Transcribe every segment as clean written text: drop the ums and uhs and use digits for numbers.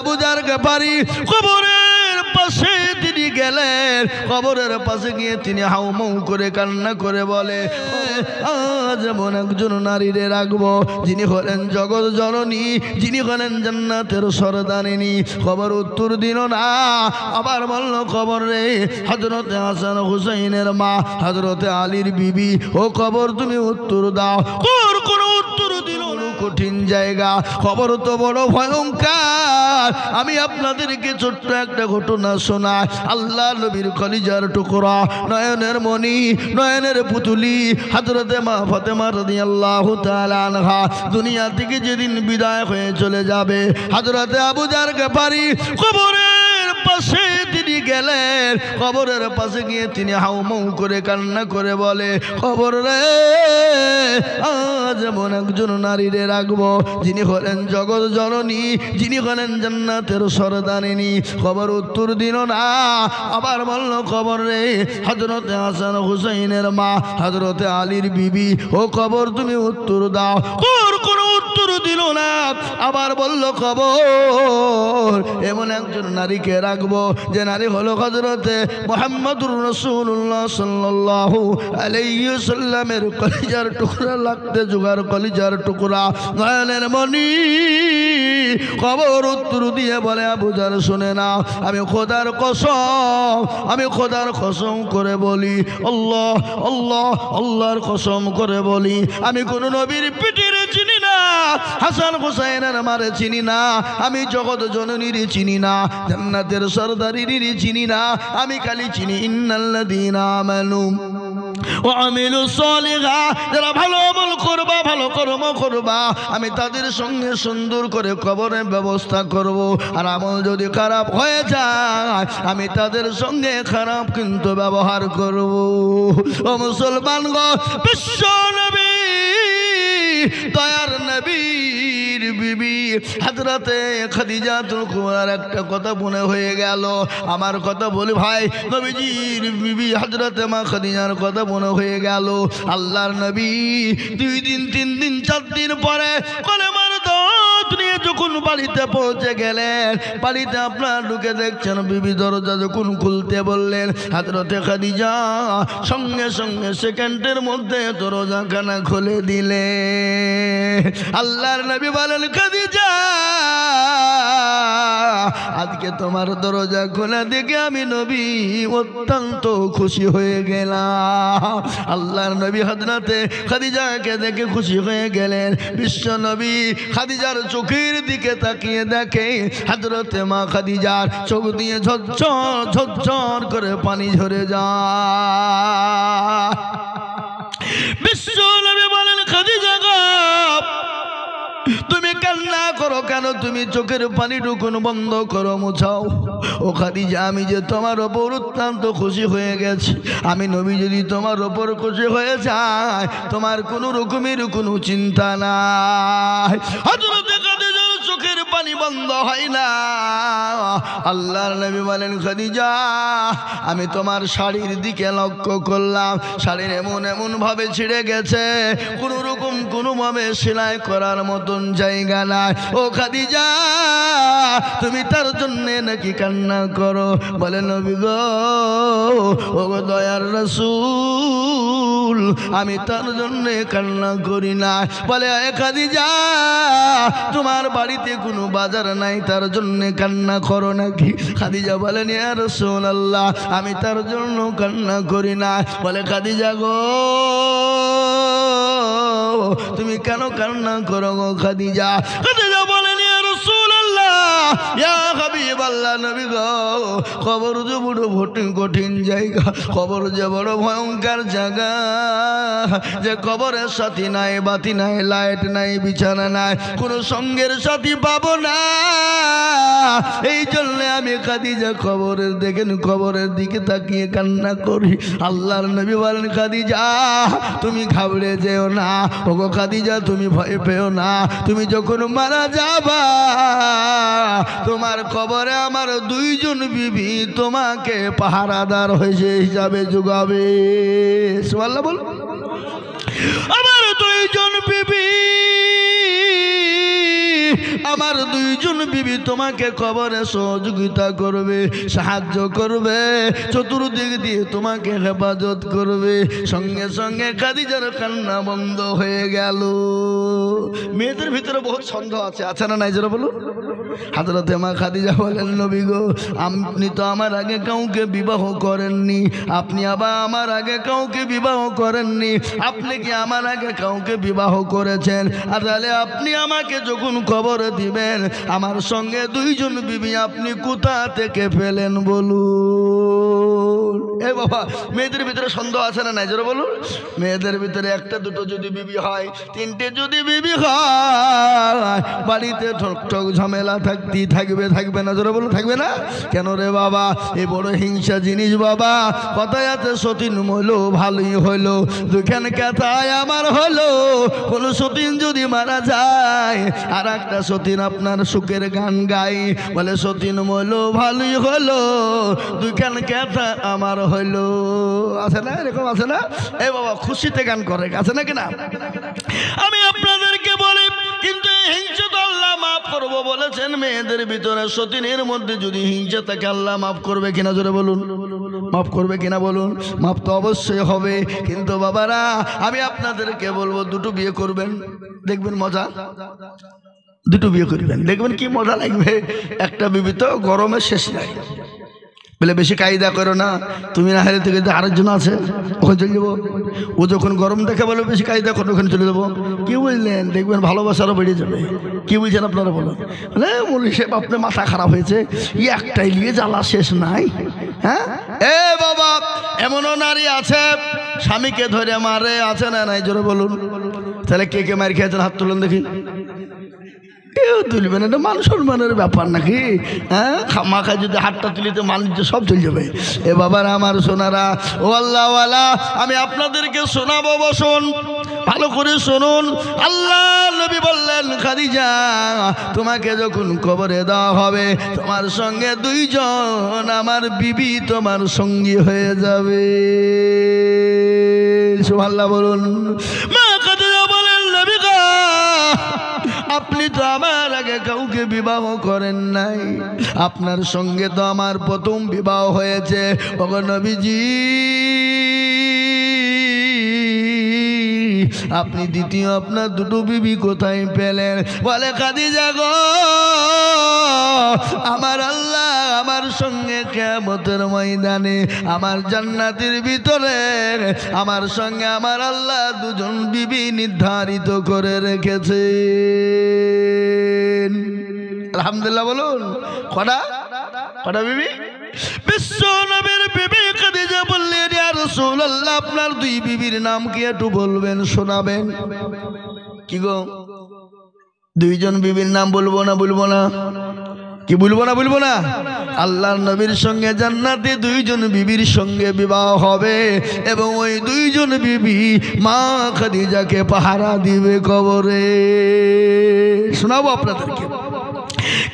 আবু যার গফারি কবরের পাশে তিনি গেলেন। কবরের পাশে গিয়ে তিনি হাউমাউ করে কান্না করে বলে, আজ এমন একজন নারীরে রাখবো যিনি হলেন জগৎ জননী, যিনি হলেন জান্নাতের সরদারিনী। কবর উত্তর দিল না, আবার বলল, কবর রে হযরতে হাসান হুসাইনের মা হযরতে আলীর বিবি, ও কবর তুমি উত্তর দাও। কোনো উত্তর দিল না। কঠিন জায়গা, খবর তো বড় ভয়ঙ্কর। আমি আপনাদেরকে ছোট্ট একটা ঘটনা শোনাই। আল্লাহ নবীর কলিজার টুকরা, নয়নের মণি, নয়নের পুতুলি হযরতে মা ফাতেমা রাদিয়াল্লাহু তাআলা আনহা দুনিয়া থেকে যেদিন বিদায় হয়ে চলে যাবে, হযরতে আবু যার গফারি কবরের পাশে তিনি গেলেন। কবরের পাশে গিয়ে তিনি হাউমাউ করে কান্না করে বলে, কবর রে আজ এমন একজন নারীরে রাখবো যিনি হলেন জগৎ জননী, যিনি হলেন জান্নাতের সরদারিনী। কবর উত্তর দিল না, আবার বলল, কবর রে হযরতে হাসান হুসাইনের মা হযরতে আলীর বিবি, ও কবর তুমি উত্তর দাও। কোনো উত্তর দিল না, আবার বলল, কবর এমন একজন নারীকে রাখবো যে নারী হলো হযরতে মুহাম্মদুর রাসূলুল্লাহ সাল্লাল্লাহু আলাইহি ওয়াসাল্লামের কলিজার টুকরা, লাগতে জোগার কলিজার টুকরা, নয়নের মণি। কবর উত্তর দিয়ে বলে, আবু যার শুনে নাও, আমি খোদার কসম, আমি খোদার কসম করে বলি, আল্লাহ আল্লাহ আল্লাহর কসম করে বলি, আমি কোন নবীর পিঠিরে চিনি না, হাসান হুসাইনের মারে চিনি না, আমি জগৎ জননীর চিনি না, জান্নাতের সরদারির চিনি না, আমি খালি চিনি ইন্নাল্লাযীনা আমানু ওয়া আমিলুস সালিহাত, যারা ভালো আমল করবা, ভালো কর্ম করবা, আমি তাদের সঙ্গে সুন্দর করে কবরের ব্যবস্থা করব। আর আমল যদি খারাপ হয়ে যায়, আমি তাদের সঙ্গে খারাপ কিন্তু ব্যবহার করব। ও মুসলমান গো, বিশ্ব নবী দয়ার নবীর বিবি হযরতে খাদিজাতুল কুবরার একটা কথা মনে হয়ে গেল। আমার কথা বলি ভাই, নবীজির বিবি হযরতে মা খাদিজার কথা মনে হয়ে গেল। আল্লাহর নবী 2 দিন 3 দিন 4 দিন পরে কলেমার দাওয়াত নিয়ে যখন বাড়িতে পৌঁছে গেলেন, বাড়িতে আপনার ঢুকে দেখছেন বিবি দরজা যখন খুলতে বললেন, হযরতে খাদিজা সঙ্গে সঙ্গে সেকেন্ডের মধ্যে দরজাখানা খুলে দিলে। আল্লাহর নবী বলেন, খাদিজা আজকে তোমার দরজা খোলা দেখে আমি নবী অত্যন্ত খুশি হয়ে গেলাম। আল্লাহর নবী হযরতে খাদিজাকে দেখে খুশি হয়ে গেলেন। বিশ্ব নবী খাদিজার চোখের দিকে তাকিয়ে দেখে হযরতে মা খাদিজার চোখ দিয়ে ঝরঝর ঝরঝর করে পানি ঝরে যায়। বিশ্ব নবী বলেন, খাদিজা গো তুমি কান্না করো কেন? তুমি চোখের পানি টুকুন বন্ধ করো, মুছাও। ও খাদিজা, আমি যে তোমার ওপর অত্যন্ত খুশি হয়ে গেছি। আমি নবী যদি তোমার ওপর খুশি হয়ে যায়, তোমার কোনো রকমের কোনো চিন্তা নাই। হযরতে খাদিজার চোখের পানি বন্ধ হয় না। আল্লাহর নবী বলেন, খাদিজা আমি তোমার শাড়ির দিকে লক্ষ্য করলাম, শাড়ির এমন এমন ভাবে ছিঁড়ে গেছে, কোনো রকম কোনো ভাবে সেলাই করার মতন জায়গা নাই। ও খাদিজা তুমি তার জন্য নাকি কান্না করো? বলে, নবী গো, ও গো দয়ার রাসূল, আমি তার জন্য কান্না করি না। বলে, খাদিজা তোমার বাড়িতে কোনো বাজার নাই, তার জন্য কান্না করো নাকি? খাদিজা বলেন, ইয়া রাসূলুল্লাহ আমি তার জন্য কান্না করি না। বলে, খাদিজা গো তুমি কেন কান্না করো গো খাদিজা? খাদিজা বলেন, ইয়া রাসূলুল্লাহ ইয়া হাবিবাল্লাহ, নবী গো কবর যে বড় কঠিন জায়গা, কবর যে বড় ভয়ঙ্কর জায়গা, যে কবরের সাথী নাই, বাতি নাই, লাইট নাই, বিছানা নাই, কোনো সঙ্গের সাথী পাবো না। এই জন্য আমি খাদিজা কবরের দেখেন কবরের দিকে তাকিয়ে কান্না করি। আল্লাহর নবী বলেন, খাদিজা তুমি ঘাবড়ে যেও না। ওগো খাদিজা তুমি ভয় পেও না। তুমি যখন মারা যাবা, তোমার কবরে আমার 2 জন বিবি তোমাকে পাহারাদার হয়েছে হিসাবে যোগাবে। সুবহানাল্লাহ বল। আমার 2 জন বিবি আমার দুইজন বিবি তোমাকে কবরে সহযোগিতা করবে, সাহায্য করবে, চতুর্দিক দিয়ে তোমাকে হেফাজত করবে। সঙ্গে সঙ্গে খাদিজার কান্না বন্ধ হয়ে গেল। মেয়েদের ভিতরে বহুত সন্দেহ আছে না নাই যারা বলুন? হযরতে মা খাদিজা বলেন, নবী গো, আপনি তো আমার আগে কাউকে বিবাহ করেননি, আপনি আবার আমার আগে কাউকে বিবাহ করেননি, আপনি কি আমার আগে কাউকে বিবাহ করেছেন? আর তাহলে আপনি আমাকে যখন কবরে দিবেন আমার সঙ্গে দুইজন বিবি আপনি কোথা থেকে পেলেন বলুন? এ বাবা, মেয়েদের ভিতরে সন্দেহ আছে না নাই যারা বলুন? মেয়েদের ভিতরে একটা দুটো যদি বিবি হয়, তিনটে যদি বিবি হয়, বাড়িতে ঠকঠক ঝামেলা থাকবে না যারা বলুন? থাকবে না কেন রে বাবা? এ বড় হিংসা জিনিস বাবা। কথায় আছে সতীন হলো ভালোই হলো, দুখান কথায় আমার হলো। কোনো সতীন যদি মারা যায় আর একটা সতীন আপনার সুখের গান গাই, বলে সতীন হলো ভালোই হলো, দুখান কথা আমার হলো। আছে না এরকম? আছে না? এ বাবা, খুশিতে গান করে, আছে না কিনা? আমি আপনাদেরকে বলি, কিন্তু হিংসা তো আল্লাহ মাফ করবো বলেছেন। মেয়েদের ভিতরে সতীনের মধ্যে যদি হিংসা থাকে আল্লাহ মাফ করবে কিনা জোরে বলুন? মাফ করবে কিনা বলুন? মাফ তো অবশ্যই হবে। কিন্তু বাবারা, আমি আপনাদেরকে বলবো দুটো বিয়ে করবেন, দেখবেন মজা। দুটো বিয়ে করবেন, দেখবেন কি মজা লাগবে। একটা বিবি তো গরমে শেষ নাই, বলে বেশি কায়দা করো না, তুমি না হারে থেকে আরেকজন আছে ওখানে চলে যাবো। ও যখন গরম দেখে বলে বেশি কায়দা করো, ওখানে চলে যাবো। কি বুঝলেন? দেখবেন ভালোবাসা আরও বেড়ে যাবে। কি বুঝছেন আপনারা বলুন? বলি সে আপনার মাথা খারাপ হয়েছে, ই একটাই নিয়ে জ্বালা শেষ নাই। হ্যাঁ এ বাবা, এমনও নারী আছে স্বামীকে ধরে মারে, আছে না নাই জোরে বলুন? তাহলে কে কে মার খেয়েছেন হাত তুলুন দেখি। কেউ তুলবে না, এটা মান সম্মানের ব্যাপার নাকি? হ্যাঁ, খামাখা যদি হাতটা তুলিতে মানুষ সব চলে যাবে। এ বাবার আমার সোনারা, ও আল্লাহওয়ালা, আমি আপনাদেরকে শোনাবো, বসুন ভালো করে শুনুন। আল্লাহ নবী বললেন, খাদিজা তোমাকে যখন কবরে দেওয়া হবে তোমার সঙ্গে দুইজন আমার বিবি তোমার সঙ্গী হয়ে যাবে। সুবহানাল্লাহ বলুন। মা খাদিজা বলেন, নবী গো, আপনি তো আমার আগে কাউকে বিবাহ করেন নাই, আপনার সঙ্গে তো আমার প্রথম বিবাহ হয়েছে। ওগো নবীজি, আপনি দ্বিতীয় আপনার দুটো বিবি কোথায় পেলেন? বলে, খাদিজা গো, আমার আল্লাহ আমার সঙ্গে কিয়ামতের ময়দানে আমার জান্নাতের ভিতরে আমার সঙ্গে আমার আল্লাহ দুজন বিবি নির্ধারিত করে রেখেছে। আলহামদুলিল্লাহ বলুন। কটা কটা বিবি? বিশ্ব নবীর বিবি খাদিজা বললেন, ইয়া রাসূলুল্লাহ, আপনার দুই বিবির নাম কি একটু বলবেন, শোনাবেন? কি গো, দুইজন বিবির নাম বলবো না? বলবো না? কি বলবো না? বলবো না? আল্লাহর নবীর সঙ্গে জান্নাতে দুইজন বিবির সঙ্গে বিবাহ হবে এবং ওই দুইজন বিবি মা খাদিজাকে পাহারা দিবে কবরে। শোনাবো আপনাদেরকে,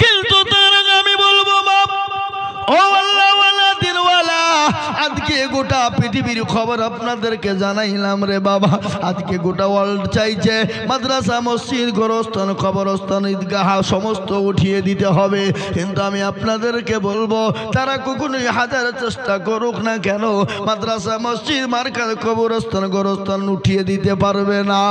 কিন্তু তার আগে আমি বলবো, বাপ ও আল্লাহওয়ালা দিনওয়ালা, আজকে গোটা পৃথিবীর খবর আপনাদেরকে জানাইলাম রে বাবা। আজকে গোটা ওয়ার্ল্ড চাইছে মাদ্রাসা, মসজিদ, গোরস্থান, কবরস্থান, ঈদগাহ সমস্ত উঠিয়ে দিতে হবে। কিন্তু আমি আপনাদেরকে বলবো, তারা কখনোই হাজার চেষ্টা করুক না কেন, মাদ্রাসা, মসজিদ, মার্কাজ, কবরস্থান, গোরস্থান উঠিয়ে দিতে পারবে না।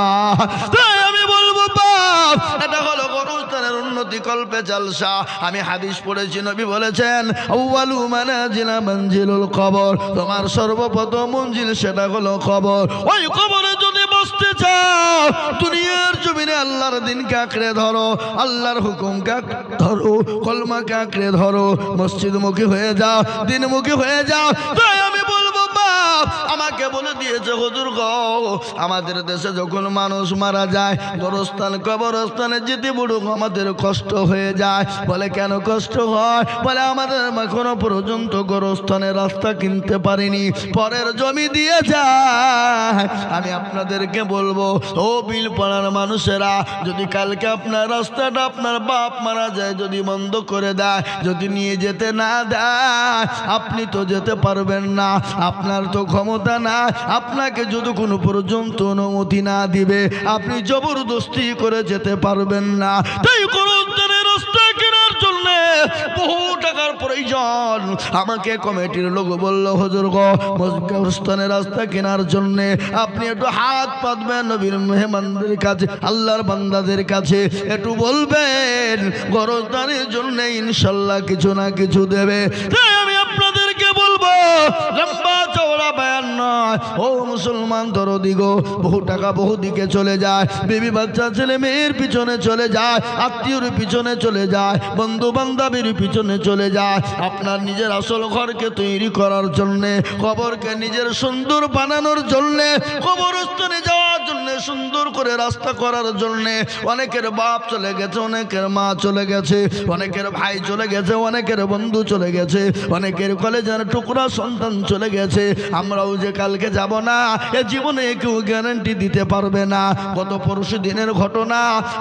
তাই আমি বলবো, বাপ, এটা হলো গোরস্থানের উন্নতি কল্পে জালসা। আমি হাদিস পড়েছি, নবী বলেছেন, আউয়ালু মানাজিলা মানজিলুল কবর, তোমার সর্বপ্রথম মঞ্জিল সেটা হলো কবর। ওই কবরে যদি বসতে চাও, দুনিয়ার জমিনে আল্লাহর দিনকে আঁকড়ে ধরো, আল্লাহর হুকুমকে ধরো, কলমাকে আঁকড়ে ধরো, মসজিদমুখী হয়ে যাও, দিনমুখী হয়ে যাও। তাই আমি বলবো, বাপ, আমাকে বলে দিয়েছে হুজুর গো, আমাদের দেশে যখন মানুষ মারা যায় গোরস্থান, কবরস্থানে যেতে বড় আমাদের কষ্ট হয়ে যায়। বলে, কেন কষ্ট হয়? বলে, আমাদের এখনো পর্যন্ত গোরস্থানের রাস্তা কিনতে পারিনি, পরের জমি দিয়ে যায়। আমি আপনাদেরকে বলবো, ও বিলপাড়ার মানুষেরা, যদি কালকে আপনার রাস্তাটা আপনার বাপ মারা যায় যদি বন্ধ করে দেয়, যদি নিয়ে যেতে না দেয়, আপনি তো যেতে পারবেন না, আপনার তো ক্ষমতা না। আপনাকে যদি কোনো পর্যন্ত অনুমতি না দিবে আপনি জবরদস্তি করে যেতে পারবেন না। তাই গোরস্থানের প্রয়োজন। আমাকে কমিটির লোক বলল, হুজুর গো কবরস্থানের রাস্তা কেনার জন্য আপনি একটু হাত পাতবেন নবীর মেহমানদের কাছে, আল্লাহর বান্দাদের কাছে একটু বলবেন কবরস্থানের জন্য ইনশাল্লাহ কিছু না কিছু দেবে। তাই আমি আপনাদেরকে বলবো, লম্বা চওড়া বয়ান নয় ও মুসলমান দরদি গো, বহু টাকা বহু দিকে চলে যায়, বিবি বাচ্চা ছেলে মেয়ের পিছনে চলে যায়, আত্মীয়র পিছনে চলে যায়, বন্ধু বান্ধবের পিছনে চলে যায়। আপনার নিজের আসল ঘরকে তৈরি করার জন্যে, কবরকে নিজের সুন্দর বানানোর জন্যে, কবরস্থানে যাওয়ার জন্য সুন্দর করে রাস্তা করার জন্যে অনেকের বাপ চলে গেছে, অনেকের মা চলে গেছে, অনেকের ভাই চলে গেছে, অনেকের বন্ধু চলে গেছে, অনেকের কলেজের টুকরা সন্তান চলে গেছে। আমরাও যে কালকে যাব না এ জীবনে কেউ গ্যারান্টি দিতে পারবে না। গত পরশু দিনের ঘটনা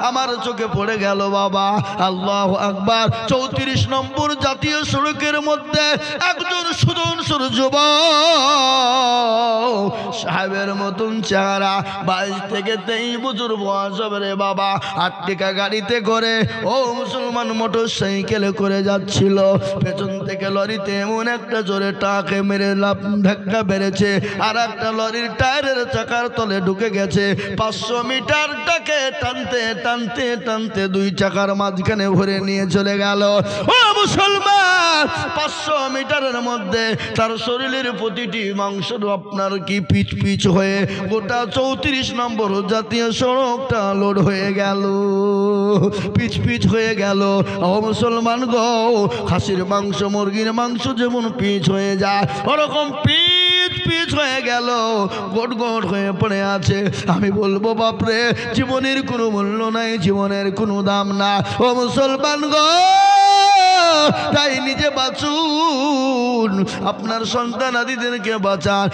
আমার চোখে পড়ে গেল বাবা, আল্লাহু আকবার। 34 নম্বর জাতীয় সড়কের মধ্যে একজন সুদর্শন যুবক, সাহেবের মতন চেহারা, 22 থেকে 23 বছর বয়স হবে রে বাবা, 8 টাকা গাড়িতে করে ও মুসলমান মোটর সাইকেলে করে যাচ্ছিল। পেছন থেকে লরিতে এমন একটা জোরে টাকে মেরে ধাক্কা বেড়েছে, আর একটা লরির টায়ারের চাকার তলে ঢুকে গেছে। 500 মিটারটাকে টানতে টানতে টানতে 2 চাকার মাঝখানে ভরে নিয়ে চলে গেল। ও মুসলমান, 500 মিটারের মধ্যে তার শরীরের প্রতিটি মাংস আপনার কি পিচ পিচ হয়ে গোটা 34 নম্বর জাতীয় সড়কটা লোড হয়ে গেল, পিচ পিচ হয়ে গেল। ও মুসলমান গো, খাসির মাংস মুরগির মাংস যেমন পিচ হয়ে যায় ওরকম পিচ পিচ হয়ে গেল, গোট গোট হয়ে পড়ে আছে। আমি বলবো বাপরে, জীবনের কোনো মূল্য নাই, জীবনের কোনো দাম না। ও মুসলমান গো, তাই নিজে বাঁচুন, আপনার সন্তান আদিদেরকে বাঁচান।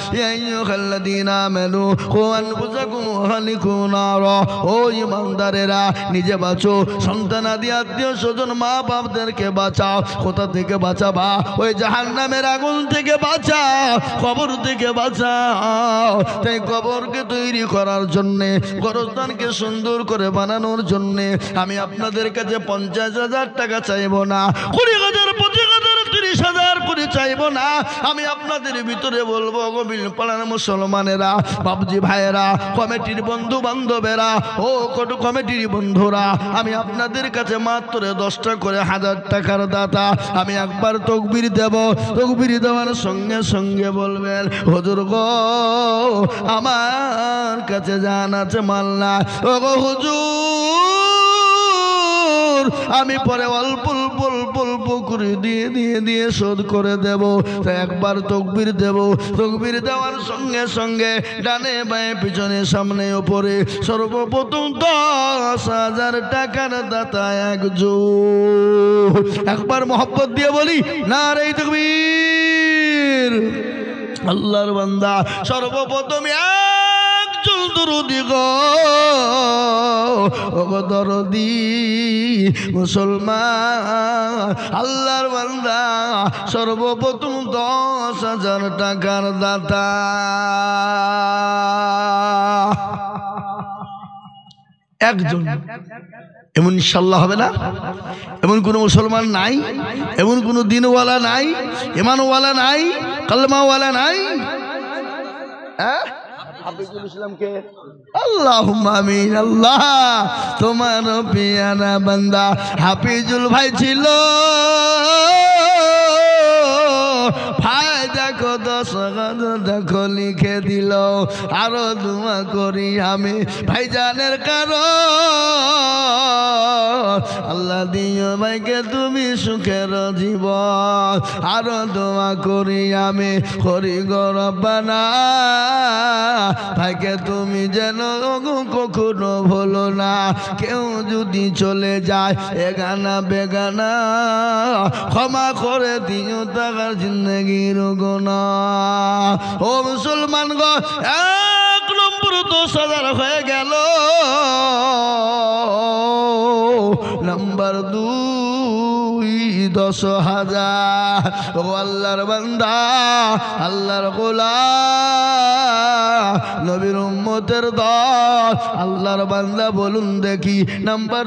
ও ইমানদারেরা, নিজে বাঁচো, সন্তান আদি আত্মীয় স্বজন মা বাপদেরকে বাঁচাও। কোথা থেকে বাঁচাবা? ওই জাহান্নামের আগুন থেকে বাঁচাও, কবর থেকে বাঁচাও। তাই কবরকে তৈরি করার জন্যে, কবরস্থানকে সুন্দর করে বানানোর জন্যে আমি আপনাদের কাছে 50,000 টাকা চাইব না, 20,000, 25,000, 30,000 করে চাইব না। আমি আপনাদের ভিতরে বলবো, গোবিল পাড়ার মুসলমানেরা, বাবজি ভাইয়েরা, কমিটির বন্ধু বান্ধবেরা, ও কমিটির বন্ধুরা, আমি আপনাদের কাছে মাত্র 10টা করে 1000 টাকার দাতা। আমি একবার তকবীর দেব, তকবীর দেওয়ার সঙ্গে সঙ্গে বলবেন, হুজুর গো আমার কাছে জান আছে মাল না, ও গো হুজুর আমি পরে অল্প অল্প অল্প অল্প করে দিয়ে দিয়ে দিয়ে শোধ করে দেব। তাই একবার তকবীর দেব, তকবীর দেওয়ার সঙ্গে সঙ্গে ডানে বাঁয়ে পিছনে সামনে ওপরে সর্বপ্রথম 10,000 টাকার দাতা একজন। একবার মহব্বত দিয়ে বলি নারে তাকবীর। আল্লাহর বান্দা সর্বপ্রথম একজন দরদি গো, দরদি মুসলমান আল্লাহর বান্দা সর্বপ্রথম 10,000 টাকার দাতা। একজন এমন ইনশাল্লাহ হবে না? এমন কোন মুসলমান নাই, এমন কোন দিনওয়ালা নাই, ইমানওয়ালা নাই, কালমাওয়ালা নাই। হাফিজুল ইসলামকে আল্লাহুম্মা আমিন। আল্লাহ তোমার পিয়ারা বান্দা হাফিজুল ভাই ছিল, ভাই দেখো 10,000 দেখো লিখে দিল। আরো দোয়া করি আমি ভাইজানের কারণ, আল্লাহ দিও ভাইকে তুমি সুখের জীবন। আরো দোয়া করি আমি করি গো রব্বানা, ভাইকে তুমি যেন কখনো ভুলো না। কেউ যদি চলে যায় এগানা বেগানা, ক্ষমা করে দিও তার জিন্দগির গুনাহ। ও মুসলমান গো, 1 নম্বর 10,000 হয়ে গেল। নাম্বার 2 10,000। ও আল্লাহর বান্দা, আল্লাহর গোলাম, নবীর উম্মতের দল, আল্লাহর বান্দা বলুন দেখি নাম্বার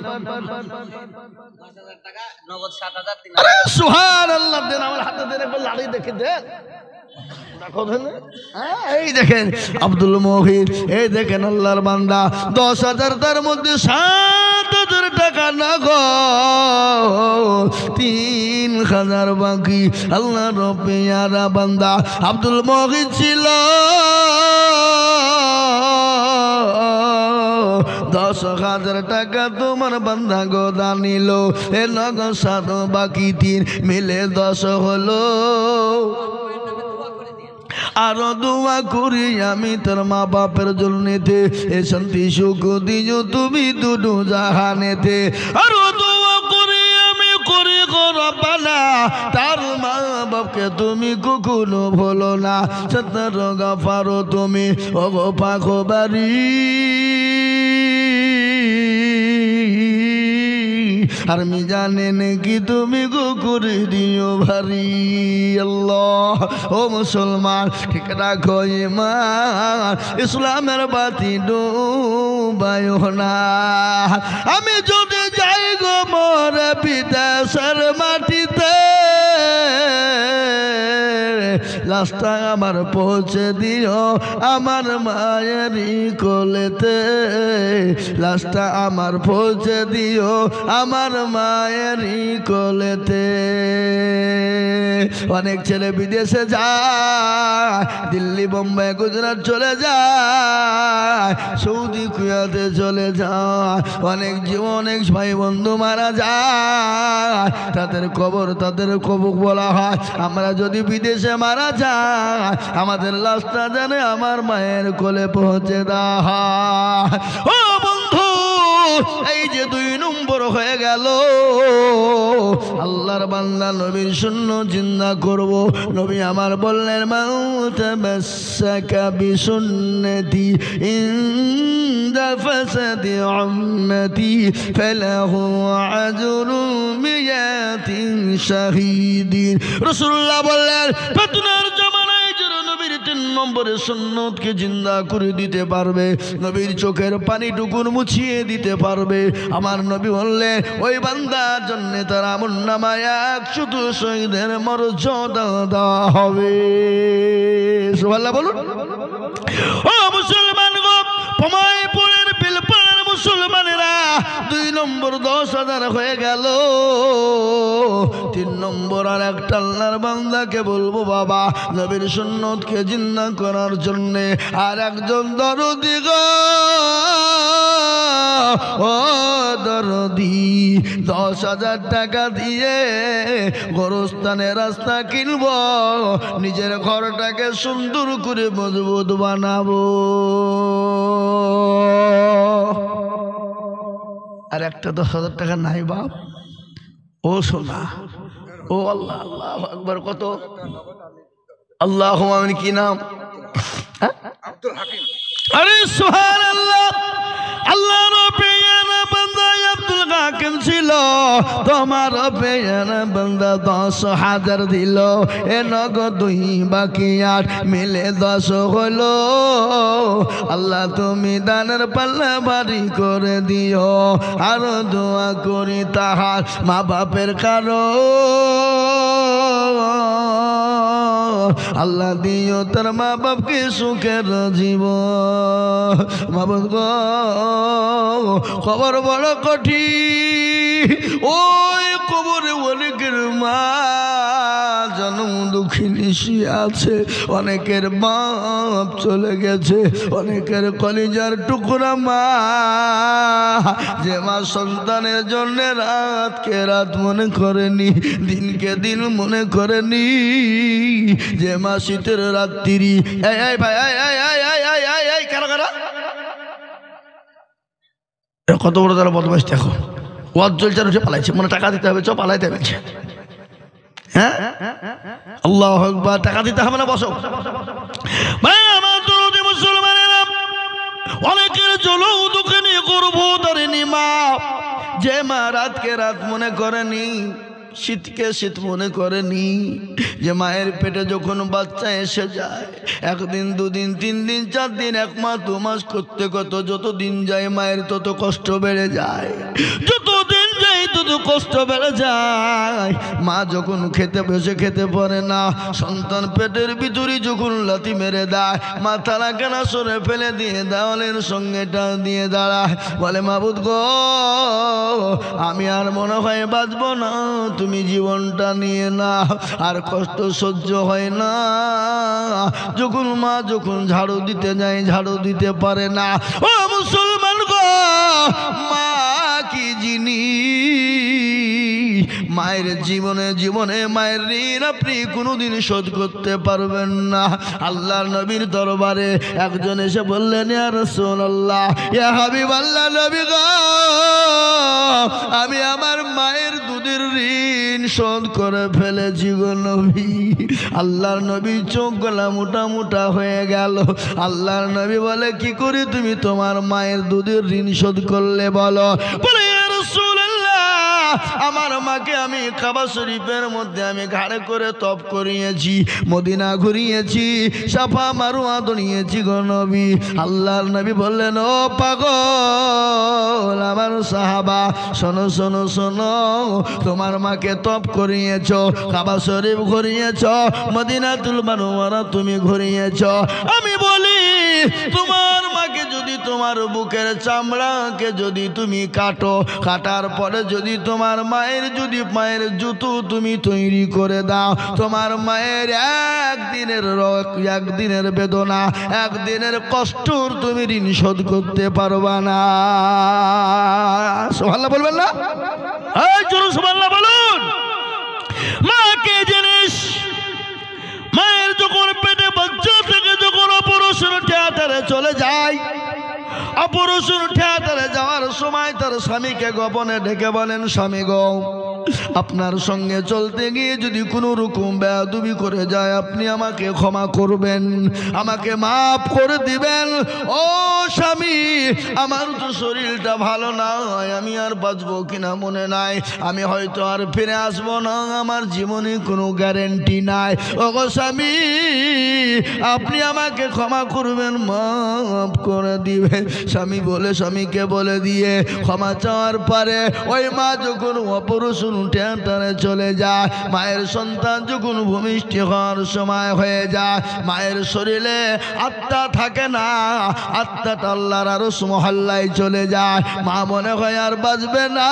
10,000 টাকা নগদ 7,000 দিন। সুবহানাল্লাহ। হাতের একবার লাড়ি দেখে দেন। এই দেখেন আব্দুল মহিদ, এই দেখেন আল্লাহর বান্দা 10,000 তার মধ্যে 7,000 টাকা নগদ, 3,000 বাকি। আল্লাহর পেয়ারা বান্দা আব্দুল মহিদ ছিল 10,000 টাকা তোমার বান্দা গোদা নিল, এ নগদ 7 বাকি 3 মিলে 10 হলো। আরো দোয়া করি আমি তোর মা বাপের জন্যতে, এ শান্তি সুখ দিও তুমি দুটো জাহানেতে। আরো দোয়া করি আমি করি গো রব্বানা, তার মা বাপকে তুমি কখনো ভুলো না। সত্তর গাফারো তুমি ও গো পাখো বাড়ি, আর মি জানেন কি তুমি গো করে দিও ভারী। আল্লাহ ও মুসলমান ঠিক রাখো ঈমান, ইসলামের বাতি ডুবায়ো না। আমি যদি যাই গো মোর বিদেশের মাটিতে, লাশটা আমার পৌঁছে দিও আমার মায়েরই কোলেতে, লাশটা আমার পৌঁছে দিও আমার মায়েরই কোলেতে। অনেক ছেলে বিদেশে যায়, দিল্লি বোম্বাই গুজরাট চলে যায়, সৌদি কুয়েতে চলে যায়। অনেক অনেক ভাই বন্ধু মারা যায়, তাদের কবর বলা হয়। আমরা যদি বিদেশে মারা যায়, আমাদের লাশটা জানে আমার মায়ের কোলে পৌঁছে দেওয়া। ও বন্ধু, এই যে 2 নম্বর হয়ে গেল, আল্লাহর বান্দা নবীর সুন্নাত জিন্দা করব। নবী আমার বললেন মাউত মাসাকা বিসুন্নতি ইনদা ফাসাদি উম্মতি ফালাহু আজরু মিয়াতিন শাহীদিন। রাসূলুল্লাহ বললেন ফিতনার জামানায় যারা নবীর 3 নম্বরের সুন্নতকে জিন্দা করে দিতে পারবে, নবীর চোখের পানিটুকুন মুছিয়ে দিতে পারবে, আমার নবী বললেন ওই বান্দার জন্য তার আমলনামায় 100 শহীদের মর্যাদা দেওয়া হবে। সুবহানাল্লাহ বলুন। ও মুসলমান গো, পমাইপুরের বিলপাড়ার মুসলমানেরা 2 নম্বর 10,000 হয়ে গেল। 3 নম্বর আর একটা আল্লাহর বান্দাকে বলবো বাবা নবীর সুন্নতকে জিন্দা করার জন্যে আর একজন দরদি গো, ও দরদি 10,000 টাকা দিয়ে গোরস্থানের রাস্তা কিনব, নিজের ঘরটাকে সুন্দর করে মজবুত বানাবো। আর একটা 10,000 টাকা নাই বাপ। ও সোনা, ও আল্লাহ, আল্লাহু আকবার। কত? আল্লাহুম্মা আমিন। কি নাম? আব্দুল হাকিম। আরে সুবহানাল্লাহ। আল্লাহর পেয়ারা বান্দা আব্দুল হাকিম ছিল, তোমার পেয়ারা বান্দা 10,000 দিল, এ নগদ 2 বাকি 8 মিলে 10 হলো। আল্লাহ তুমি দানের পাল্লা ভারী করে দিও। আরো দোয়া করি তাহার মা বাপের কারো, আল্লাহ দিও তার মা বাপকে সুখের জীবন। মা বাপ গো, খবর বড় কঠিন, ওই কবরে অনেকের মা জন্ম দুঃখিনী আছে, অনেকের বাপ চলে গেছে, অনেকের কলিজার টুকরা মা, যে মা সন্তানের জন্য রাতকে রাত মনে করেনি, দিনকে দিন মনে করেনি, যে মা শীতের রাত্রি। এই ভাই, এই কারা কারা কত বড় তারা বদমাইশ দেখো, ওয়াজ চলছে উঠে পালাইছে, মনে টাকা দিতে হবে, চ পালাইতে বলছে। হ্যাঁ আল্লাহু আকবার। টাকা দিতে হবে না, বসো। মুসলমানেরা অনেকের জলো দুঃখে নিয়ে করবো তারিনি মা, যে মা রাতকে রাত মনে করেনি, শীতকে শীত মনে করেনি, যে মায়ের পেটে যখন বাচ্চা এসে যায় 1 দিন 2 দিন 3 দিন 4 দিন 1 মাস 2 মাস করতে কত যত দিন যায় মায়ের তত কষ্ট বেড়ে যায়, যত দিন যায় তো কষ্ট বেড়ে যায়। মা যখন খেতে বসে খেতে পারে না, সন্তান পেটের ভিতরে যখন লাথি মেরে দেয়, মাথা লাগানা সরে ফেলে দিয়ে দেওয়ালের সঙ্গে টান দিয়ে দাঁড়ায়, বলে মাবুদ গো আমি আর মনে হয় বাঁচবো না, তুমি জীবনটা নিয়ে না। আর কষ্ট সহ্য হয় না। যখন মা যখন ঝাড়ু দিতে যায়, ঝাড়ু দিতে পারে না। ও মুসলমান গো, মা কি জিনিস? মায়ের জীবনে মায়ের ঋণ আপনি কোনোদিন শোধ করতে পারবেন না। আল্লাহর নবীর দরবারে একজন এসে বললেন, ইয়া রাসূলুল্লাহ, ইয়া হাবিবাল্লাহ, নবী গো আমি আমার মায়ের দুধের ঋণ শোধ করে ফেলেছি গো নবী। আল্লাহর নবীর চোখগুলা মোটা মোটা হয়ে গেল। আল্লাহর নবী বলে, কি করে তুমি তোমার মায়ের দুধের ঋণ শোধ করলে বলো? বলে, ইয়া রাসূলুল্লাহ, আমার মাকে আমি কাবা শরীফের মধ্যে আমি ঘাড়ে করে তপ করিয়েছি, মদিনা ঘুরিয়েছি, সাফা মারওয়া দৌড়িয়েছি গো নবী। আল্লাহর নবী বললেন, ও পাগল আমার সাহাবা, শোনো শোনো শোনো, তোমার মাকে তপ করিয়েছ, কাবা শরীফ ঘুরিয়েছ, মদিনাতুল মুনাওয়ারা তুমি ঘুরিয়েছ। আমি বলি, তোমার মাকে যদি তোমার বুকের চামড়াকে যদি তুমি কাটো, কাটার পরে যদি তোমার মায়ের যদি পায়ের জুতো তুমি তৈরি করে দাও, তোমার মায়ের একদিনের বেদনা, একদিনের কষ্টর তুমি ঋণ শোধ করতে পারবা না। সুবহানাল্লাহ বলবেন না? এই জোরে সুবহানাল্লাহ বলুন। মা কে জিনিস? মায়ের যখন পেটে বাচ্চা থেকে যখন অপারেশন থিয়েটারে চলে যায়, অপারেশন থিয়েটারে যাওয়ার সময় তার স্বামীকে গোপনে ডেকে বলেন, স্বামী গো আপনার সঙ্গে চলতে গিয়ে যদি কোনো রকম বেয়াদবি করে যায়, আপনি আমাকে ক্ষমা করবেন, আমাকে মাফ করে দিবেন। ও স্বামী, আমার তো শরীরটা ভালো নয়, আমি আর বাঁচবো কিনা মনে নাই, আমি হয়তো আর ফিরে আসবো না, আমার জীবনে কোনো গ্যারেন্টি নাই। ও গো স্বামী, আপনি আমাকে ক্ষমা করবেন, মাফ করে দিবেন। স্বামী বলে, স্বামীকে বলে দিয়ে ক্ষমা চাওয়ার পরে ওই মা যখন অপারেশন থিয়েটারে চলে যায়, মায়ের সন্তান যখন ভূমিষ্ঠ হওয়ার সময় হয়ে যায়, মায়ের শরীরে আত্মা থাকে না, আত্মাটা আল্লাহর আরশ মহল্লায় চলে যায়। মা মনে হয় আর বাঁচবে না।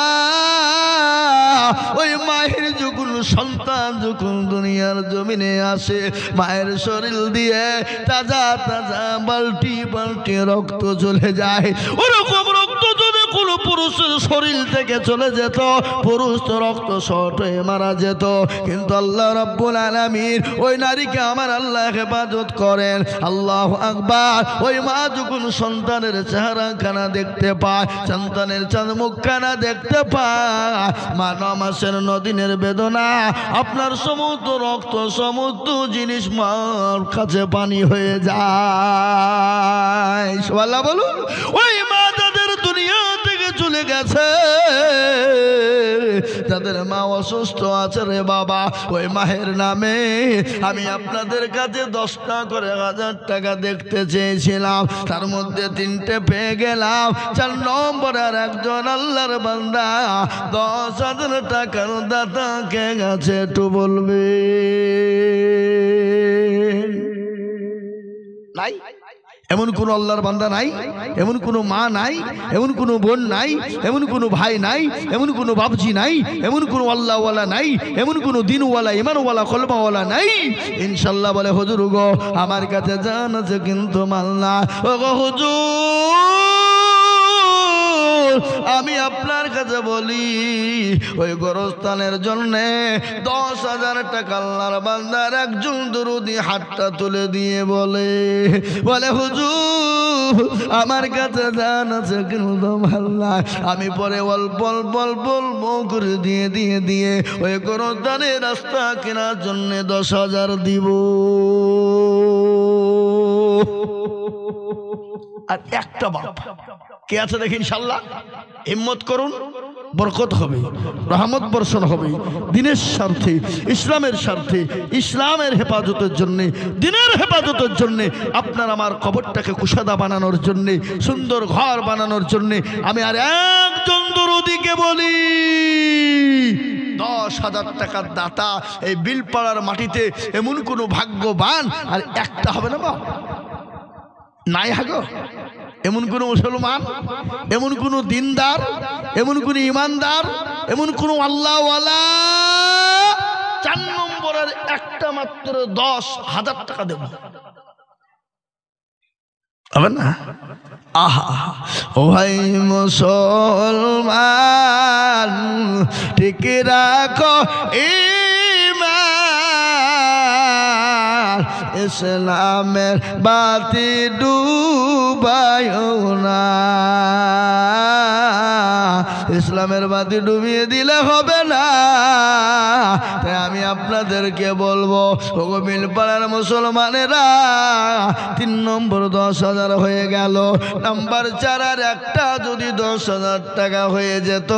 ওই মায়ের যখন সন্তান যখন দুনিয়ার জমিনে আসে, মায়ের শরীর দিয়ে তাজা তাজা বালতি বালতি রক্ত চলে যায়। ওরকম রক্ত যদি কোনো পুরুষের শরীর থেকে চলে যেত, পুরুষ তো রক্ত শর্ট হয়ে মারা যেত। কিন্তু আল্লাহ রাব্বুল আলামিন ওই নারীকে আমার আল্লাহ হেফাজত করেন। আল্লাহু আকবার। ওই মা যখন সন্তানের চেহারাখানা দেখতে পায়, সন্তানের চাঁদ মুখখানা দেখতে পায়, মা 9 মাসের 9 দিনের বেদনা, আপনার সমস্ত রক্ত সমস্ত জিনিস মার কাছে পানি হয়ে যায়। সুবহানাল্লাহ বলুন। ওই মা তাদের দুনিয়া থেকে চলে গেছে, তাদের মা অসুস্থ আছে রে বাবা। ওই মায়ের নামে আমি আপনাদের কাছে 10টা করে 1000 টাকা দেখতে চেয়েছিলাম, তার মধ্যে 3টে পেয়ে গেলাম। 4 নম্বরের একজন আল্লাহর বান্দা 10,000 টাকার দাতা কে গেছে একটু বলবে? নাই? এমন কোন আল্লাহর বান্দা নাই, এমন কোন মা নাই, এমন কোন বোন নাই, এমন কোন ভাই নাই, এমন কোন বাপজি নাই, এমন কোন আল্লাহওয়ালা নাই, এমন কোন দিনওয়ালা ইমানওয়ালা কলমাওয়ালা নাই। ইনশাআল্লাহ বলে, হুজুর গো আমার কাছে জান আছে কিন্তু মাল না। ও গো হুজুর, আমি আপনার কাছে বলি, ওই গোরস্থানের জন্য 10,000 টাকা আল্লাহর বান্দার একজন দরুদি হাতটা তুলে দিয়ে বলে হুজুর আমার কাছে জান আছে কিন্তু মাল না। আমি পরে অল্প অল্প অল্প করে দিয়ে ওই গোরস্থানের রাস্তা কেনার জন্য 10,000 দিব। আর একটা বাপ কে আছে দেখি, ইনশাআল্লাহ হিম্মত করুন, বরকত হবে, রহমত বর্ষণ হবে দিনের স্বার্থে, ইসলামের স্বার্থে, ইসলামের হেফাজতের জন্যে, দিনের হেফাজতের জন্যে, আপনার আমার কবরটাকে কুশাদা বানানোর জন্যে, সুন্দর ঘর বানানোর জন্যে আমি আর একজন দরদিকে বলি 10,000 টাকার দাতা এই বিলপাড়ার মাটিতে এমন কোনো ভাগ্যবান আর একটা হবে না বা নাই হাগো, এমন কোন মুসলমান, এমন কোন দিনদার, এমন কোন ইমানদার, এমন কোন আল্লাহওয়ালা 4 নম্বরের একটা মাত্র 10,000 টাকা দেব হবে না? আহা ও ভাই মুসলমান ঠিক রাখো ইসলামের বাতি ডুবায়ো না, ইসলামের বাতি ডুবিয়ে দিলে হবে না। তাই আমি আপনাদেরকে বলবো ওগো মিলপাড়ার মুসলমানেরা 3 নম্বর 10,000 হয়ে গেল, নাম্বার 4 আর একটা যদি 10,000 টাকা হয়ে যেত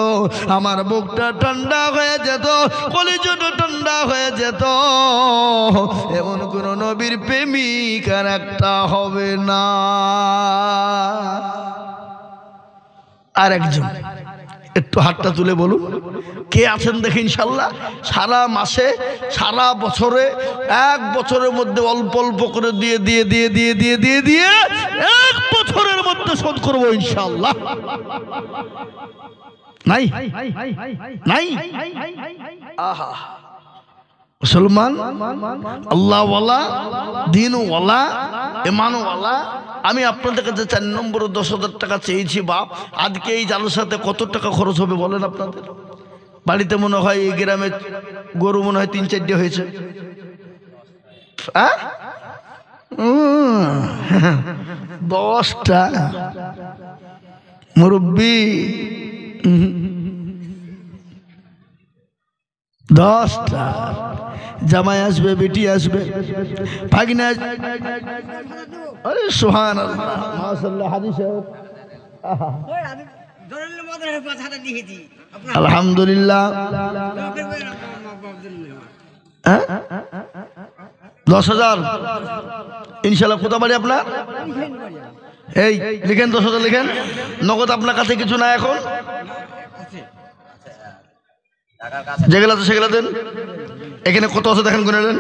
আমার বুকটা ঠান্ডা হয়ে যেত, কলিজাটা ঠান্ডা হয়ে যেত। এমন কোন নবীর প্রেমিক আর একটা হবে না। আর একজন একটু হাতটা তুলে বলুন কে আছেন দেখি ইনশাল্লাহ। সারা মাসে সারা বছরে 1 বছরের মধ্যে অল্প অল্প করে দিয়ে দিয়ে দিয়ে দিয়ে দিয়ে দিয়ে দিয়ে 1 বছরের মধ্যে শোধ করবো ইনশাল্লাহ। নাই নাই আহা মুসলমান আল্লাহওয়ালা দিনওয়ালা ইমানওয়ালা, আমি আপনাদের কাছে 4 নম্বর 10,000 টাকা চেয়েছি বাপ। আজকে এই জালসাতে কত টাকা খরচ হবে বলেন আপনাদের? বাড়িতে মনে হয় এই গ্রামে গরু মনে হয় 3-4টে হয়েছে, 10টা মুরব্বী 10টা জামাই আসবে, বেটি আসবে, ভাগিনা আসবে। আরে সুবহানাল্লাহ মাশাআল্লাহ হাদিস আলহামদুলিল্লাহ। 10,000 ইনশাআল্লাহ। কোথা বাড়ি আপনার? এই লিখেন 10,000 লিখেন। নগদ আপনার কাছে কিছু না এখন? যেগুলো আছে সেগুলো দেন। এখানে কত আছে দেখেন, গুনে দেন,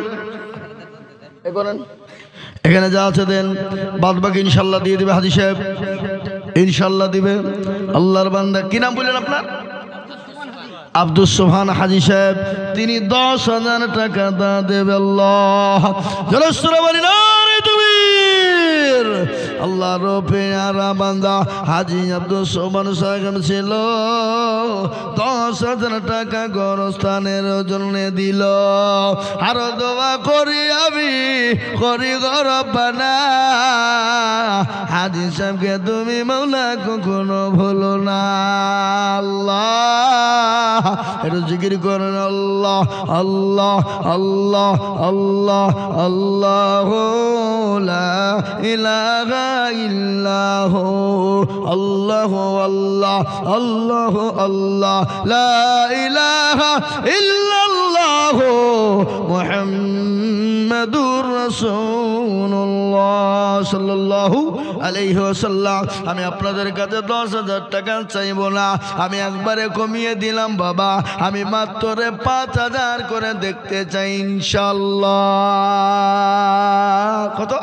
এখানে যা আছে দেন, বাদ বাকি ইনশাল্লাহ দিয়ে দিবে হাজী সাহেব, ইনশাল্লাহ দিবে। আল্লাহর বান্দা কি নাম বললেন আপনার? আব্দুস সোবহান হাজী সাহেব, তিনি 10,000 টাকা দা দেবে। আল্লাহ আল্লাহ রূপে আরা বান্দা হাজী আব্দুস সোবহান সাহেব ছিল 10,000 টাকা গোরস্থানের জন্য দিল। আর দোয়া করি আমি করি গো রব্বানা, হাজী সাহেবকে তুমি মাওলা কখনো ভুলো না। আল্লাহ একটু জিকির করেন আল্লাহ আল্লাহ আল্লাহ আল্লাহ আল্লাহ লা ইলাহা ইল্লাহু আল্লাহ আল্লাহ আল্লাহ আল্লাহ লা ইলাহা ইল্লাল্লাহু মুহাম্মাদুর রাসূলুল্লাহ সাল্লাল্লাহু আলাইহি ওয়াসাল্লাম। আমি আপনাদের কাছে 10,000 টাকা চাইব না, আমি একবারে কমিয়ে দিলাম বাবা, আমি মাত্র 5,000 করে দেখতে চাই ইনশাআল্লাহ। কত?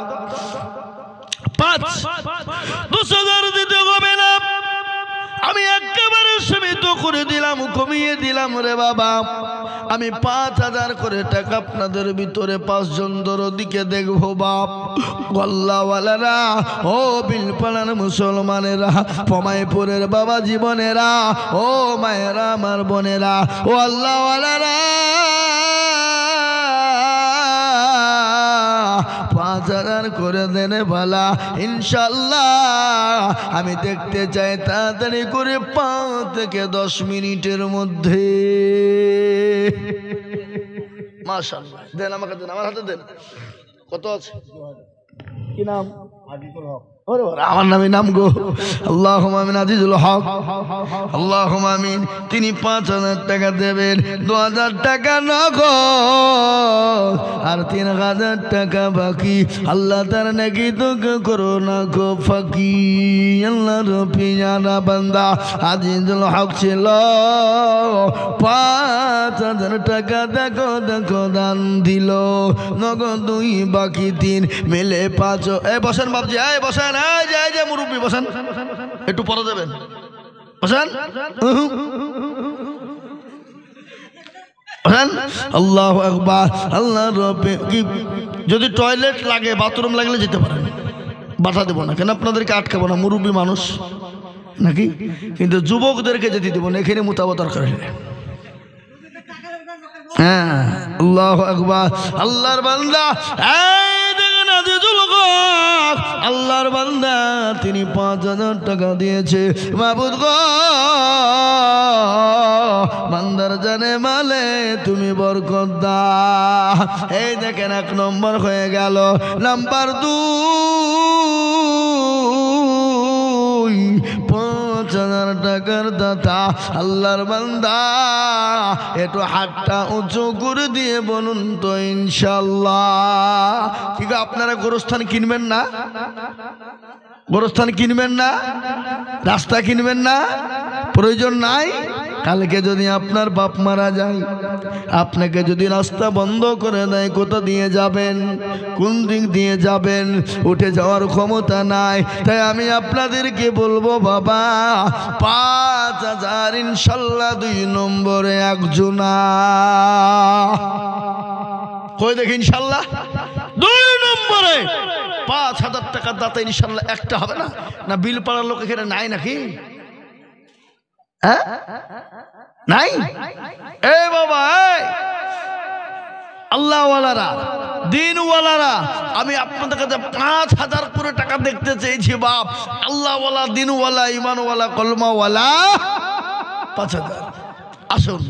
5। 10,000 দিতে হবে না, আমি একেবারে সীমিত করে দিলাম, কমিয়ে দিলাম রে বাবা। আমি 5,000 করে টাকা আপনাদের ভিতরে 5 জন দরদিকে দেখবো বাপ। গল্লাওয়ালারা, ও বিলপাড়ার মুসলমানেরা, পমাইপুরের বাবা জীবনেরা, ও মায়েরা আমার বোনেরা, ও আল্লাহওয়ালারা, 5,000 করে দেনে বালা ইনশাল্লাহ। আমি দেখতে চাই তাড়াতাড়ি করে 5 থেকে 10 মিনিটের মধ্যে। মাশাআল্লাহ দেন, আমাকে দেন, আমার হাতে দেন। কত আছে? কি নাম? আজিকুল হক। আমার নামে নাম গো। আল্লাহুম্মা আমিন। আজিজুল হক আল্লাহুম্মা আমিন। তিনি 5,000 টাকা দেবেন, 2,000 টাকা নগদ আর 3,000 টাকা বাকি। আল্লাহ তার নাকি তোকে করো না গো ফাঁকি। আল্লাহর পিয়ারা বান্দা আজিজুল হক ছিল 5,000 টাকা দেখো দেখো দান দিল, নগদ 2 বাকি 3 মিলে 5। এই বসেন বাবজি, এই বসেন, এই যে মুরব্বী বসেন, একটু পরে দেবেন, বসেন বসেন। আল্লাহু আকবার। আল্লাহ রব্বে কি যদি টয়লেট লাগে, বাথরুম লাগলে যেতে পারেন, বাধা দেবো না, কেন আপনাদেরকে আটকাবো না, মুরব্বী মানুষ নাকি, কিন্তু যুবকদেরকে যেতে দেবো না, এখানে মুতাবতার করে। হ্যাঁ, আল্লাহু আকবার। আল্লাহর বান্দা, এই দেখেন আজিজুল হক আল্লাহর বান্দা, তিনি 5,000 টাকা দিয়েছে। মাবুদ গো, বান্দার জানে মালে তুমি বরকত দাও। এই দেখেন 1 নম্বর হয়ে গেল। নাম্বার 2, 5,000 টাকার দাতা আল্লাহর বান্দা, একটু হাতটা উঁচু করে দিয়ে বলুন তো ইনশাআল্লাহ। ঠিক আছে, আপনারা গোরস্থান কিনবেন না? গোরস্থান কিনবেন না? রাস্তা কিনবেন না? প্রয়োজন নাই? কালকে যদি আপনার বাপ মারা যায়, আপনাকে যদি রাস্তা বন্ধ করে দেয়, কোথা দিয়ে যাবেন? কোন দিক দিয়ে যাবেন? উঠে যাওয়ার ক্ষমতা নাই। তাই আমি আপনাদেরকে বলবো বাবা, 5,000 ইনশাল্লাহ 2 নম্বরে একজনা। কই দেখি ইনশাল্লাহ 2 নম্বরে 5,000 টাকার দাতা ইনশাল্লাহ একটা হবে না? না বিল পাড়ার লোক এখানে নাই নাকি? নাই? এ বাবা, আল্লাহওয়ালারা, দিনওয়ালারা, আমি আপনাদের কাছে 5,000 করে টাকা দেখতে চেয়েছি বাপ। আল্লাহওয়ালা, দিনওয়ালা, ইমানওয়ালা, কলমাওয়ালা 5,000। আসুন,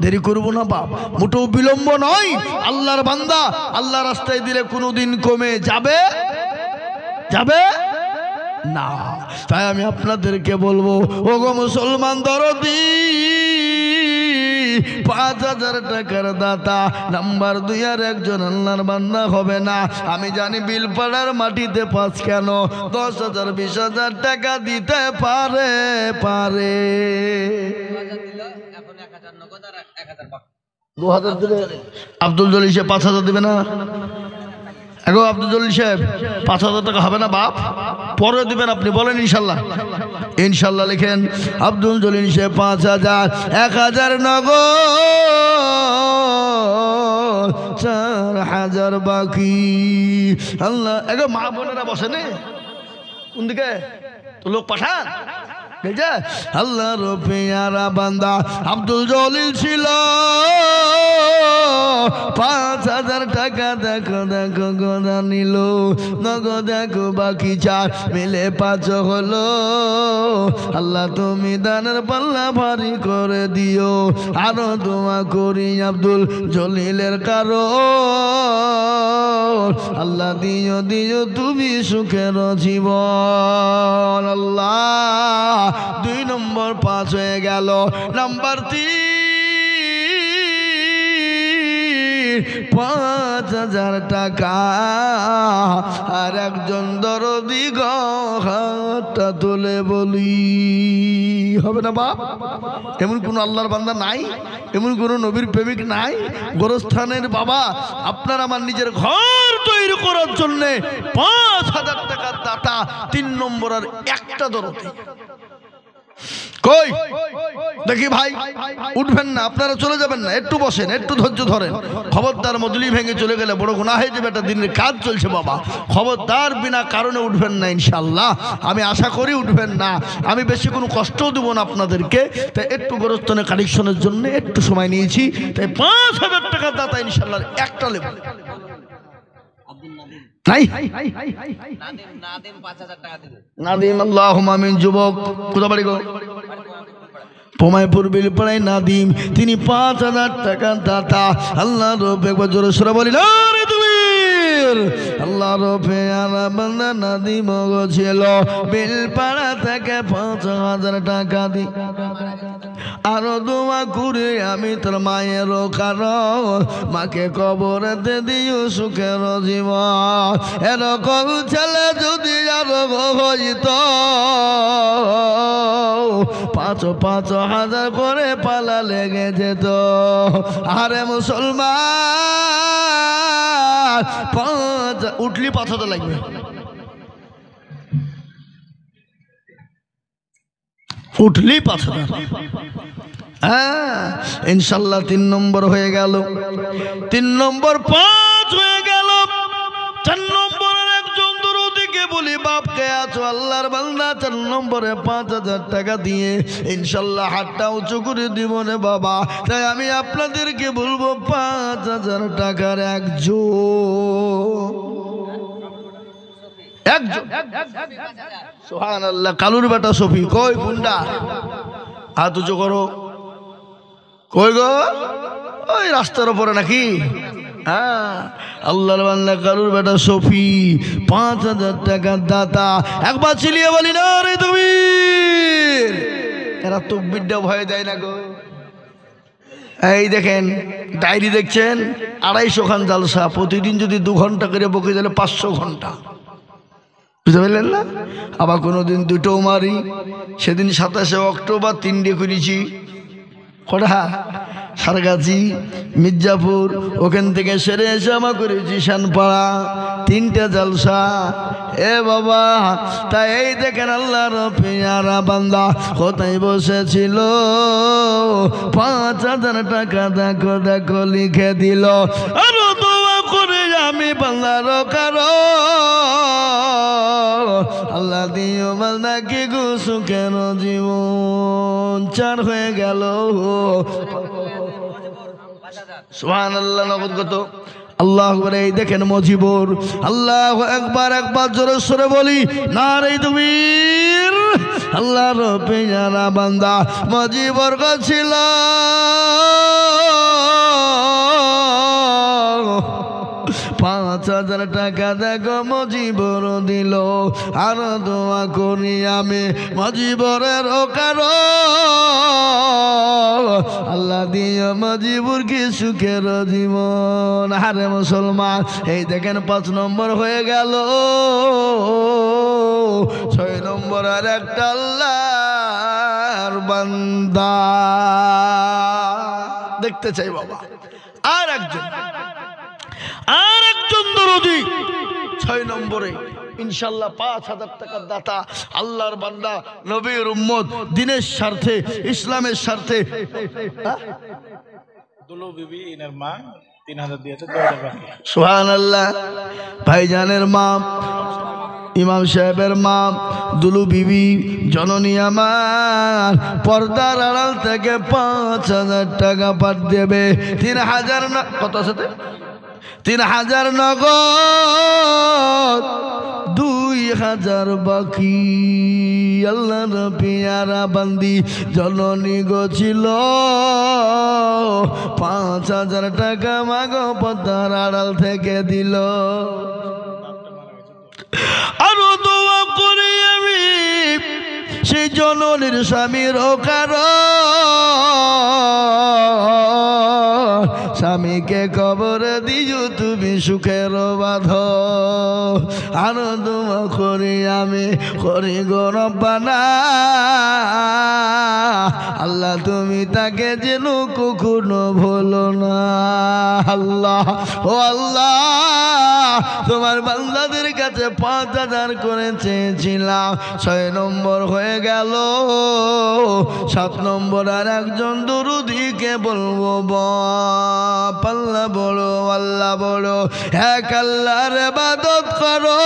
দেরি করবো না বাপ, মোটেও বিলম্ব নয়। আল্লাহর বান্দা আল্লাহ রাস্তায় দিলে কোনোদিন কমে যাবে যাবে না। তাই আমি আপনাদেরকে বলবো, ওগো মুসলমান দরদি, 5,000 টাকার দাতা নাম্বার 2 আর একজন আল্লাহর বান্দা হবে না। আমি জানি বিলপাড়ার মাটিতে 5 কেন 10,000 20,000 টাকা দিতে পারে। আব্দুল জলিল সাহেব 5,000 দিবে না? এখন আব্দুল জলিল সাহেব 5,000 টাকা হবে না বাপ? পরে দিবেন আপনি, বলেন ইনশাল্লাহ। ইনশাল্লাহ লিখেন। আব্দুল জলিল সাহেব 5,000, 1,000 নগদ, 4,000 বাকি। আল্লাহ, এখন মা বোনেরা বসে নে, কোন দিকে তো লোক পাঠান। আল্লাহর পেয়ারা বান্দা আব্দুল জলিল ছিল 5,000 টাকা দেখো দেখো গোনা নিল, নগদ দেখো বাকি 4 মিলে 5 হলো। আল্লাহ তুমি দানের পাল্লা ভারী করে দিও। আরো দোয়া করি আব্দুল জলিলের কারণ, আল্লাহ দিও দিও তুমি সুখের জীবন। আল্লাহ 2 নম্বর 5 হয়ে গেল। নাম্বার 3, 5,000 টাকা আর একজন দরদি হাতটা তুলে বলি, হবে না বাপ? এমন কোন আল্লাহর বান্দা নাই, এমন কোন নবীর প্রেমিক নাই? গোরস্থানের বাবা, আপনার আমার নিজের ঘর তৈরি করার জন্য 5,000 টাকার দাতা 3 নম্বর আর একটা দরদি। কই দেখি ভাই, উঠবেন না, আপনারা চলে যাবেন না, একটু বসেন, একটু ধৈর্য ধরেন। খবরদার মজলি ভেঙে চলে গেলে বড় গুনাহ হয়ে যাবে। একটা দিনের কাজ চলছে বাবা, খবরদার বিনা কারণে উঠবেন না ইনশাআল্লাহ। আমি আশা করি উঠবেন না, আমি বেশি কোনো কষ্টও দেবো না আপনাদেরকে। তাই একটু গোরস্থানের কালেকশনের জন্য একটু সময় নিয়েছি। তাই 5,000 টাকা দাতা ইনশাআল্লাহ একটা লেবু নাই। নাদিম, আল্লাহুম্মা আমিন। যুবক কোথা বাড়ি গো? পোমাইপুর বিলপাড়ায় নাদিম, তিনি 5,000 টাকা দাতা। আল্লাহ রব, একবার জোরে সোরে বলি না রে তুমি। আল্লাহর পেয়ারা বান্দা নাদিম ছিল বেলপাড়া থেকে 5,000 টাকা দি আরো দোয়া করে আমি তোর মায়ের কারণ মাকে কবরেতে দিও সুখের জীবন এরকম ছেলে যদি আরো হইত 5,000 করে পালা লেগে যেত আরে মুসলমান উঠলি 5,000 লাগবে উঠলি 5,000 হ্যাঁ ইনশাল্লাহ 3 নম্বর হয়ে গেল 3 নম্বর 5 হয়ে গেল 4 নম্বরের একজন দরদিকে বলি বাপকে আছো আল্লাহর বান্দা 4 নম্বরে 5,000 টাকা দিয়ে ইনশাল্লাহ হাতটা উঁচু করে দিব রে বাবা তাই আমি আপনাদেরকে বলবো 5,000 টাকার একজন সুবহানাল্লাহ কালুর বেটা সফি কই গুন্ডা হাত উঁচু করো কই গো ওই রাস্তার উপরে নাকি হ্যাঁ আল্লাহর বান্দা কালুর বেটা সফি 5,000 টাকার দাতা একবার চিলিয়ে বলি না রে তুমি এরা তকবীরটা ভয় দেয় না গো এই দেখেন ডায়েরি দেখছেন 250 খান জালসা প্রতিদিন যদি 2 ঘন্টা করে বকে দিলে 500 ঘন্টা বুঝতে পারলেন না আবার কোনোদিন 2টোও মারি সেদিন 27শে অক্টোবর 3টে করেছি কড়া সারগাছি মির্জাপুর ওখান থেকে সেরে এসে আমা করেছি শানপাড়া 3টে জালসা এ বাবা তাই এই দেখেন আল্লাহর পেয়ারা বান্দা কোথায় বসেছিল 5,000 টাকা দেখো দেখো লিখে দিল আরো দোয়া করে আমি বান্দার কারো আল্লাহ দিও বান্দা কি গো সুখের জীবন 4 হয়ে গেল সুবহানাল্লাহ নগদ কত আল্লাহু আকবার এই দেখেন মজিবর আল্লাহু আকবার একবার জোরে সরে বলি নারে তাকবীর আল্লাহর পেয়ারা বান্দা মজিবর ছিল 5,000 টাকা দেখো মজিবর দিল আর দোয়া করি আমি মজিবরের কারো আল্লাহ দিও মজিবুর কি সুখের জীবন আরে মুসলমান এই দেখেন 5 নম্বর হয়ে গেল 6 নম্বর আর একটা আল্লাহর বান্দা দেখতে চাই বাবা আর একজন দরদি 6 নম্বরে ইনশাআল্লাহ 5,000 টাকার দাতা আল্লাহর বান্দা নবীর উম্মত দ্বীনের স্বার্থে ইসলামের স্বার্থে দুলু বিবি ইনার মা 3,000 দিয়েছে 2,000 বাকি সুবহানাল্লাহ ভাইজানের মা ইমাম সাহেবের মা দুলু বিবি জননী আমার পর্দার আড়াল থেকে 5,000 টাকা পাঠ দেবে 3,000 কত সাথে 3,000 নগদ 2,000 বাকি আল্লাহর পেয়ারা বান্দি জননী গো ছিল 5,000 টাকা মাগো পর্দার আড়াল থেকে দিল আরো দোয়া করি আমি সেই জননীর স্বামীর স্বামীকে কবর দিও তুমি সুখের বাঁধ আরো দোয়া করি আমি করি গো রব্বানা আল্লাহ তুমি তাকে যেন কখনো ভুলো না আল্লাহ ও আল্লাহ তোমার বান্দাদের কাছে 5,000 করে চেয়েছিলাম 6 নম্বর হয়ে গেল 7 নম্বর আর একজন দরুদিকে বলবো বাপ আল্লাহ বড় আল্লাহ বড় এক আল্লাহর ইবাদত করো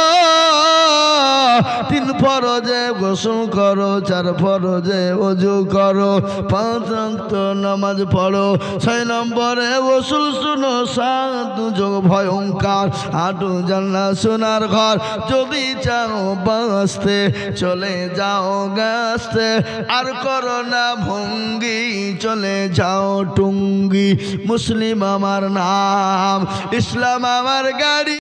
3 ফরজে গোসল করো 4 ফরজে ওযু করো 5 ওয়াক্ত নামাজ পড়ো 6 নম্বরে ওসুল শুনো 7 যোগ ভয়ঙ্কর 8 জান্নাত সোনার ঘর যদি চাও বাঁচতে চলে যাও গাছতে আর করো না ভঙ্গি চলে যাও টুঙ্গি মুসলিম আমার নাম ইসলাম আমার গাড়ি